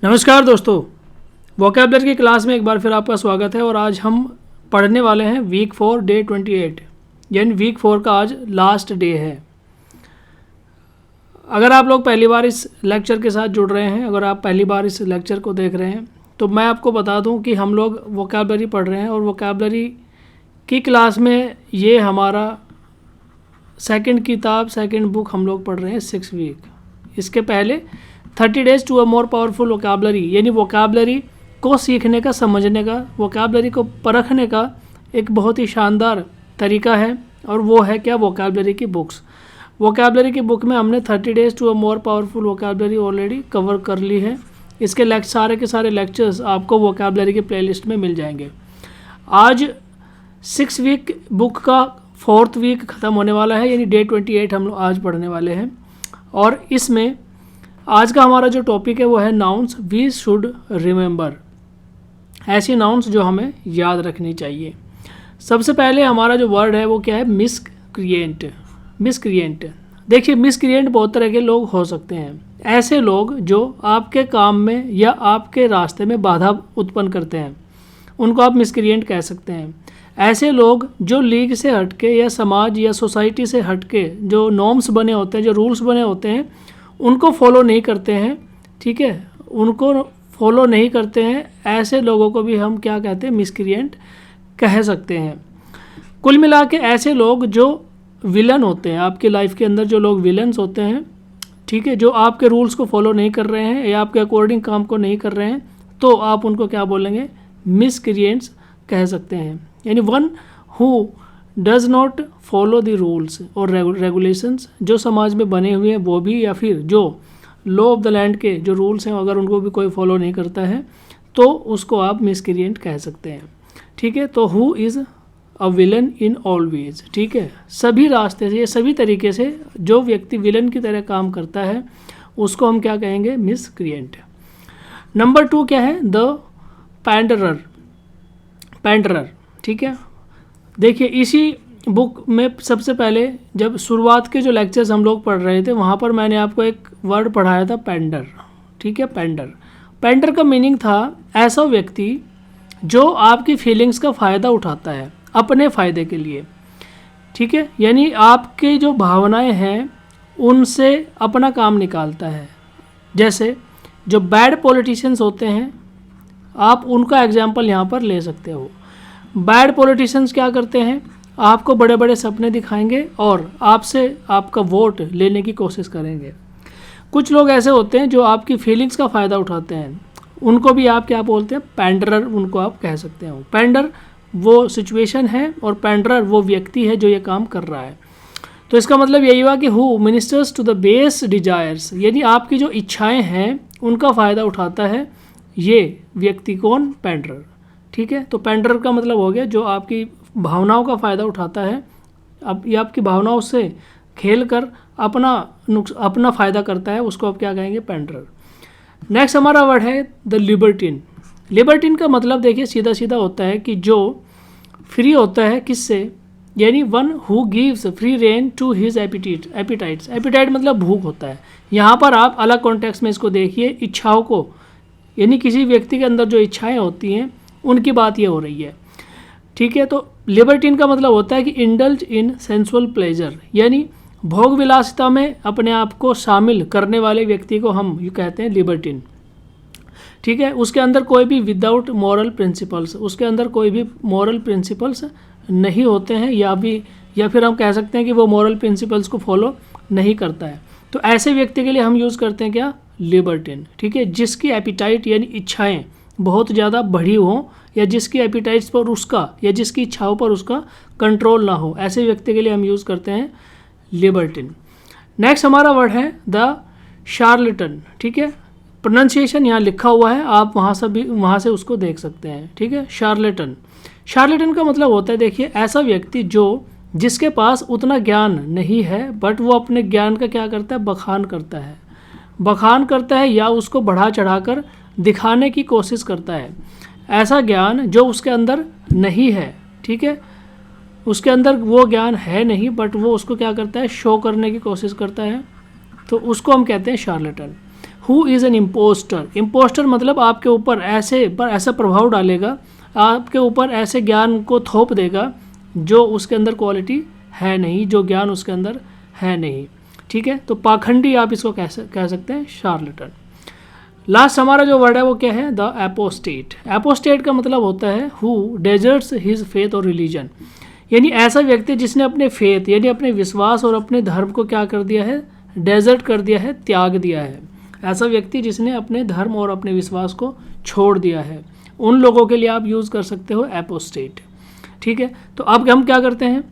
नमस्कार दोस्तों, वोकैबुलरी की क्लास में एक बार फिर आपका स्वागत है। और आज हम पढ़ने वाले हैं वीक 4 डे 28, यानी वीक 4 का आज लास्ट डे है। अगर आप लोग पहली बार इस लेक्चर के साथ जुड़ रहे हैं, अगर आप पहली बार इस लेक्चर को देख रहे हैं, तो मैं आपको बता दूं कि हम लोग वोकैबुलरी पढ़ रहे हैं और वोकैबुलरी की क्लास में ये हमारा सेकंड बुक हम लोग पढ़ रहे हैं 6 वीक। इसके पहले 30 days to a more powerful vocabulary, यानी वोकैबुलरी को सीखने का, समझने का, वोकैबुलरी को परखने का एक बहुत ही शानदार तरीका है, और वो है क्या? वोकैबुलरी की बुक्स। वोकैबुलरी की बुक में हमने 30 days to a more powerful vocabulary already cover कर ली है। इसके सारे के सारे लेक्चर्स आपको वोकैबुलरी के प्लेलिस्ट में मिल जाएंगे। आज 6 वीक बुक का 4th वीक ख़त्म होने वाला है, यानी डे 28 हम लोग आज पढ़ने वाले हैं। और इसमें आज का हमारा जो टॉपिक है वो है नाउन्स वी शुड रिमेंबर, ऐसी नाउन्स जो हमें याद रखनी चाहिए। सबसे पहले हमारा जो वर्ड है वो क्या है? मिसक्रिएंट। मिसक्रिएंट, देखिए मिसक्रिएंट बहुत तरह के लोग हो सकते हैं। ऐसे लोग जो आपके काम में या आपके रास्ते में बाधा उत्पन्न करते हैं, उनको आप मिसक्रिएंट कह सकते हैं। ऐसे लोग जो लीग से हटके या समाज या सोसाइटी से हटके जो नॉर्म्स बने होते हैं, जो रूल्स बने होते हैं, उनको फॉलो नहीं करते हैं, ठीक है, उनको फॉलो नहीं करते हैं, ऐसे लोगों को भी हम क्या कहते हैं? मिसक्रिएंट कह सकते हैं। कुल मिला के ऐसे लोग जो विलन होते हैं आपकी लाइफ के अंदर, जो लोग विलन्स होते हैं, ठीक है, जो आपके रूल्स को फॉलो नहीं कर रहे हैं या आपके अकॉर्डिंग काम को नहीं कर रहे हैं, तो आप उनको क्या बोलेंगे? मिसक्रिएंट्स कह सकते हैं। यानी one who does not follow the rules और रेगुलेशंस जो समाज में बने हुए हैं वो भी, या फिर जो लॉ ऑफ द लैंड के जो रूल्स हैं अगर उनको भी कोई फॉलो नहीं करता है तो उसको आप मिसक्रिएंट कह सकते हैं। ठीक है, तो who is a villain in all ways, ठीक है, सभी रास्ते से, सभी तरीके से जो व्यक्ति विलन की तरह काम करता है उसको हम क्या कहेंगे? मिसक्रिएंट। नंबर 2 क्या है? द पैंडरर। पैंडरर, ठीक है। देखिए इसी बुक में सबसे पहले जब शुरुआत के जो लेक्चर्स हम लोग पढ़ रहे थे वहाँ पर मैंने आपको एक वर्ड पढ़ाया था, पेंडर। ठीक है, पेंडर। पेंडर का मीनिंग था ऐसा व्यक्ति जो आपकी फीलिंग्स का फ़ायदा उठाता है अपने फ़ायदे के लिए, ठीक है, यानी आपके जो भावनाएं हैं उनसे अपना काम निकालता है। जैसे जो बैड पॉलिटिशियंस होते हैं, आप उनका एग्जाम्पल यहाँ पर ले सकते हो। बैड पॉलिटिशियंस क्या करते हैं? आपको बड़े बड़े सपने दिखाएंगे और आपसे आपका वोट लेने की कोशिश करेंगे। कुछ लोग ऐसे होते हैं जो आपकी फीलिंग्स का फ़ायदा उठाते हैं, उनको भी आप क्या बोलते हैं? पैंडरर, उनको आप कह सकते हो। पैंडर वो सिचुएशन है और पैंडरर वो व्यक्ति है जो ये काम कर रहा है। तो इसका मतलब यही हुआ कि who ministers to the base desires, यानी आपकी जो इच्छाएँ हैं उनका फ़ायदा उठाता है ये व्यक्ति। कौन? पैंडरर। ठीक है, तो पैंडरर का मतलब हो गया जो आपकी भावनाओं का फ़ायदा उठाता है, अब ये आपकी भावनाओं से खेल कर अपना फ़ायदा करता है, उसको आप क्या कहेंगे? पैंडरर। नेक्स्ट हमारा वर्ड है द लिबर्टिन। लिबर्टिन का मतलब देखिए सीधा सीधा होता है कि जो फ्री होता है, किससे? यानी one who gives free rein to his appetites. Appetite मतलब भूख होता है। यहाँ पर आप अलग कॉन्टेक्स्ट में इसको देखिए, इच्छाओं को, यानी किसी व्यक्ति के अंदर जो इच्छाएँ होती हैं उनकी बात ये हो रही है। ठीक है, तो लिबर्टिन का मतलब होता है कि इंडल्ज इन सेंसुअल प्लेजर, यानी भोग विलासिता में अपने आप को शामिल करने वाले व्यक्ति को हम ये कहते हैं लिबर्टिन। ठीक है, उसके अंदर कोई भी विदाउट मॉरल प्रिंसिपल्स, उसके अंदर कोई भी मॉरल प्रिंसिपल्स नहीं होते हैं, या फिर हम कह सकते हैं कि वो मॉरल प्रिंसिपल्स को फॉलो नहीं करता है। तो ऐसे व्यक्ति के लिए हम यूज़ करते हैं क्या? लिबर्टिन। ठीक है, जिसकी एपिटाइट यानी इच्छाएँ बहुत ज़्यादा बढ़ी हो, या जिसकी एपिटाइट्स पर उसका, या जिसकी इच्छाओं पर उसका कंट्रोल ना हो, ऐसे व्यक्ति के लिए हम यूज़ करते हैं लिबर्टिन। नेक्स्ट हमारा वर्ड है द शार्लेटन। ठीक है, प्रोनाउंसिएशन यहाँ लिखा हुआ है, आप वहाँ से उसको देख सकते हैं। ठीक है, शार्लेटन। शार्लेटन का मतलब होता है, देखिए ऐसा व्यक्ति जिसके पास उतना ज्ञान नहीं है, बट वो अपने ज्ञान का क्या करता है? बखान करता है या उसको बढ़ा चढ़ाकर दिखाने की कोशिश करता है। ऐसा ज्ञान जो उसके अंदर नहीं है, ठीक है, उसके अंदर वो ज्ञान है नहीं, बट वो उसको क्या करता है? शो करने की कोशिश करता है, तो उसको हम कहते हैं charlatan. Who is an impostor. Impostor मतलब आपके ऊपर ऐसा प्रभाव डालेगा, आपके ऊपर ऐसे ज्ञान को थोप देगा जो उसके अंदर क्वालिटी है नहीं, जो ज्ञान उसके अंदर है नहीं। ठीक है, तो पाखंडी आप इसको कह सकते हैं, शार्लेटन। लास्ट हमारा जो वर्ड है वो क्या है, द एपोस्टेट। एपोस्टेट का मतलब होता है हु डेजर्ट्स हिज फेथ और रिलीजन, यानी ऐसा व्यक्ति जिसने अपने फेथ यानी अपने विश्वास और अपने धर्म को क्या कर दिया है, डेजर्ट कर दिया है, त्याग दिया है। ऐसा व्यक्ति जिसने अपने धर्म और अपने विश्वास को छोड़ दिया है, उन लोगों के लिए आप यूज़ कर सकते हो एपोस्टेट। ठीक है, तो अब हम क्या करते हैं,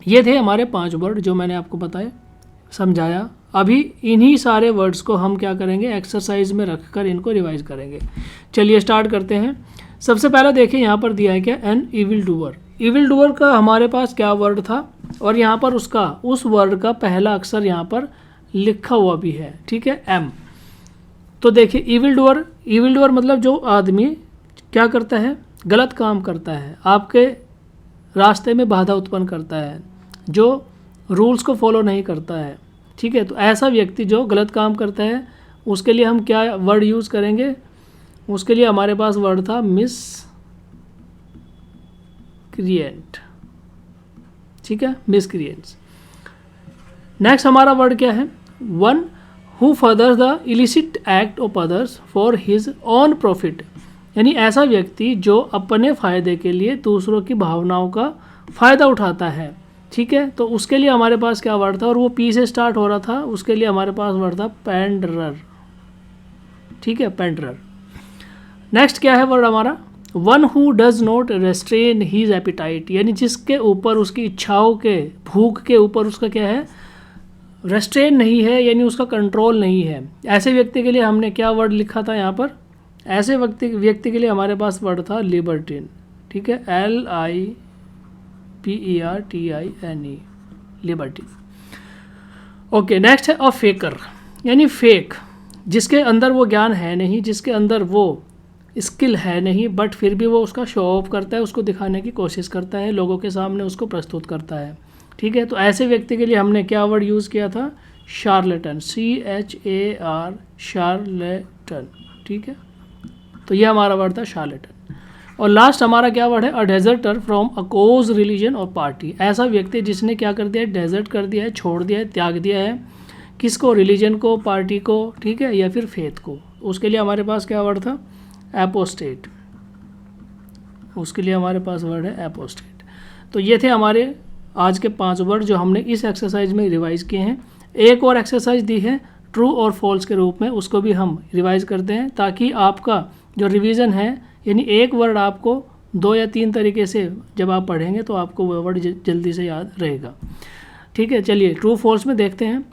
ये थे हमारे 5 वर्ड जो मैंने आपको बताए, समझाया। अभी इन्हीं सारे वर्ड्स को हम क्या करेंगे, एक्सरसाइज में रखकर इनको रिवाइज करेंगे। चलिए स्टार्ट करते हैं। सबसे पहले देखिए यहाँ पर दिया है क्या, an evil doer. Evil doer का हमारे पास क्या वर्ड था, और यहाँ पर उस वर्ड का पहला अक्षर यहाँ पर लिखा हुआ भी है। ठीक है, एम। तो देखिए इविल डूअर मतलब जो आदमी क्या करता है, गलत काम करता है, आपके रास्ते में बाधा उत्पन्न करता है, जो रूल्स को फॉलो नहीं करता है। ठीक है, तो ऐसा व्यक्ति जो गलत काम करता है उसके लिए हम क्या वर्ड यूज़ करेंगे, उसके लिए हमारे पास वर्ड था मिसक्रिएंट। ठीक है, मिसक्रिएंट्स। नेक्स्ट हमारा वर्ड क्या है, one who furthers the illicit act of others for his on profit, यानी ऐसा व्यक्ति जो अपने फ़ायदे के लिए दूसरों की भावनाओं का फ़ायदा उठाता है। ठीक है, तो उसके लिए हमारे पास क्या वर्ड था, और वो पी से स्टार्ट हो रहा था, उसके लिए हमारे पास वर्ड था पेंडरर। ठीक है, पेंडरर। नेक्स्ट क्या है वर्ड हमारा, one who does not restrain his appetite, यानी जिसके ऊपर उसकी इच्छाओं के, भूख के ऊपर उसका क्या है, रेस्ट्रेन नहीं है, यानी उसका कंट्रोल नहीं है। ऐसे व्यक्ति के लिए हमने क्या वर्ड लिखा था यहाँ पर, ऐसे व्यक्ति के लिए हमारे पास वर्ड था लिबर्टीन। ठीक है, LIBERTINE, लिबर्टी। ओके, नेक्स्ट है अ फेकर, यानी फेक, जिसके अंदर वो ज्ञान है नहीं, जिसके अंदर वो स्किल है नहीं, बट फिर भी वो उसका शो ऑफ करता है, उसको दिखाने की कोशिश करता है, लोगों के सामने उसको प्रस्तुत करता है। ठीक है, तो ऐसे व्यक्ति के लिए हमने क्या वर्ड यूज़ किया था, शार्लेटन, CHAR, शार्लेटन। ठीक है, तो ये हमारा वर्ड था शार्लेटन। और लास्ट हमारा क्या वर्ड है, अ डेजर्टर फ्रॉम अ कोज रिलीजन और पार्टी, ऐसा व्यक्ति जिसने क्या कर दिया है, डेजर्ट कर दिया है, छोड़ दिया है, त्याग दिया है, किसको, रिलीजन को, पार्टी को, ठीक है, या फिर फेथ को। उसके लिए हमारे पास क्या वर्ड था, एपोस्टेट। उसके लिए हमारे पास वर्ड है एपोस्टेट। तो ये थे हमारे आज के 5 वर्ड जो हमने इस एक्सरसाइज में रिवाइज किए हैं। एक और एक्सरसाइज दी है ट्रू और फॉल्स के रूप में, उसको भी हम रिवाइज करते हैं, ताकि आपका जो रिवीजन है, यानी एक वर्ड आपको 2 या 3 तरीके से जब आप पढ़ेंगे तो आपको वह वर्ड जल्दी से याद रहेगा। ठीक है, चलिए ट्रू फॉल्स में देखते हैं।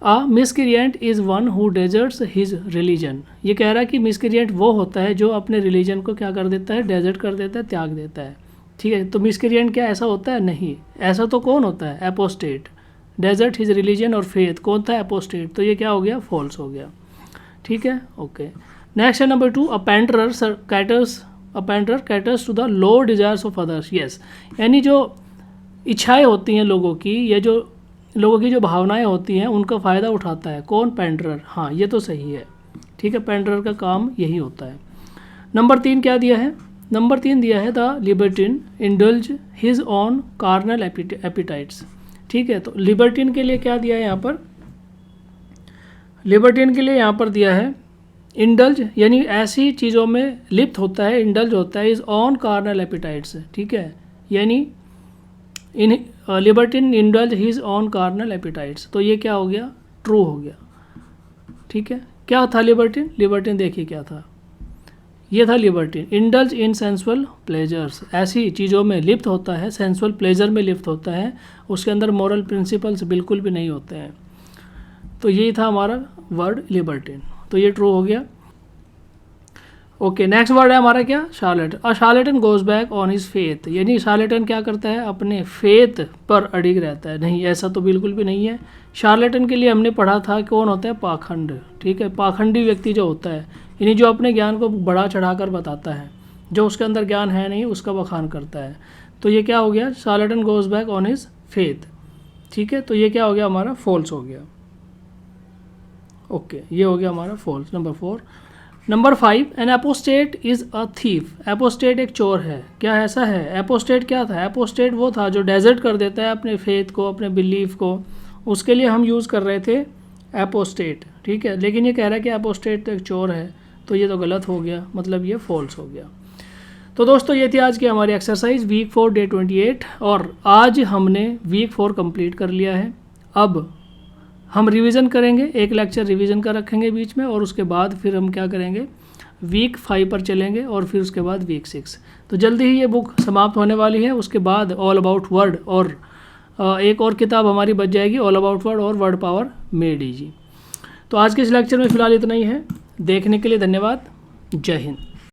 A miscreant is one who deserts his religion, ये कह रहा है कि मिसक्रिएंट वो होता है जो अपने रिलीजन को क्या कर देता है, डेजर्ट कर देता है, त्याग देता है। ठीक है, तो मिसक्रिएंट क्या ऐसा होता है, नहीं, ऐसा तो कौन होता है, एपोस्टेट। डेजर्ट हिज रिलीजन और फेथ कौन था, एपोस्टेट, तो ये क्या हो गया, फॉल्स हो गया। ठीक है, ओके। नेक्स्ट है number 2, a panderer caters to the low desires of others. Yes, यानी जो इच्छाएं होती हैं लोगों की, या जो लोगों की जो भावनाएं होती हैं उनका फ़ायदा उठाता है कौन, पेंटरर। हाँ, ये तो सही है। ठीक है, पेंटरर का काम यही होता है। नंबर 3 क्या दिया है, नंबर 3 दिया है the libertine indulge his own carnal appetites. ठीक है, तो लिबर्टिन के लिए क्या दिया है यहाँ पर, लिबर्टिन के लिए यहाँ पर दिया है इंडल्ज, यानी ऐसी चीज़ों में लिप्त होता है, इंडल्ज होता है, इज ऑन कार्नल एपिटाइट्स। ठीक है, यानी इन लिबर्टिन इंडल्ज हिज ऑन कार्नल एपिटाइट्स, तो ये क्या हो गया, ट्रू हो गया। ठीक है, क्या था लिबर्टिन, लिबर्टिन देखिए क्या था, ये था लिबर्टिन, इंडल्ज इन सेंसुअल प्लेजर्स, ऐसी चीज़ों में लिप्त होता है, सेंसुअल प्लेजर में लिप्त होता है, उसके अंदर मॉरल प्रिंसिपल्स बिल्कुल भी नहीं होते हैं। तो यही था हमारा वर्ड लिबर्टिन, तो ये ट्रू हो गया। ओके, नेक्स्ट वर्ड है हमारा क्या, charlatan. A charlatan goes back on his faith, यानी शार्लेटन क्या करता है, अपने फेथ पर अडिग रहता है। नहीं, ऐसा तो बिल्कुल भी नहीं है। शार्लेटन के लिए हमने पढ़ा था कौन होता है, पाखंड। ठीक है, पाखंडी व्यक्ति जो होता है, यानी जो अपने ज्ञान को बढ़ा चढ़ाकर बताता है, जो उसके अंदर ज्ञान है नहीं उसका बखान करता है। तो ये क्या हो गया, charlatan goes back on his faith. ठीक है, तो ये क्या हो गया हमारा, फॉल्स हो गया। ओके, ये हो गया हमारा false, number 4। Number 5, an apostate is a thief. Apostate एक चोर है। क्या ऐसा है? एपोस्टेट क्या था? एपोस्टेट वो था जो डेजर्ट कर देता है अपने फेथ को, अपने बिलीफ को, उसके लिए हम यूज़ कर रहे थे एपोस्टेट, ठीक है। लेकिन ये कह रहा है कि एपोस्टेट तो एक चोर है, तो ये तो गलत हो गया, मतलब ये फॉल्स हो गया। तो दोस्तों ये थी आज की हमारी एक्सरसाइज वीक 4 डे 28, और आज हमने वीक 4 कंप्लीट कर लिया है। अब हम रिवीजन करेंगे, एक लेक्चर रिवीजन का रखेंगे बीच में, और उसके बाद फिर हम क्या करेंगे, वीक 5 पर चलेंगे, और फिर उसके बाद वीक 6। तो जल्दी ही ये बुक समाप्त होने वाली है। उसके बाद ऑल अबाउट वर्ड और एक और किताब हमारी बच जाएगी, ऑल अबाउट वर्ड और वर्ड पावर मेड इजी। तो आज के इस लेक्चर में फ़िलहाल इतना ही है। देखने के लिए धन्यवाद। जय हिंद।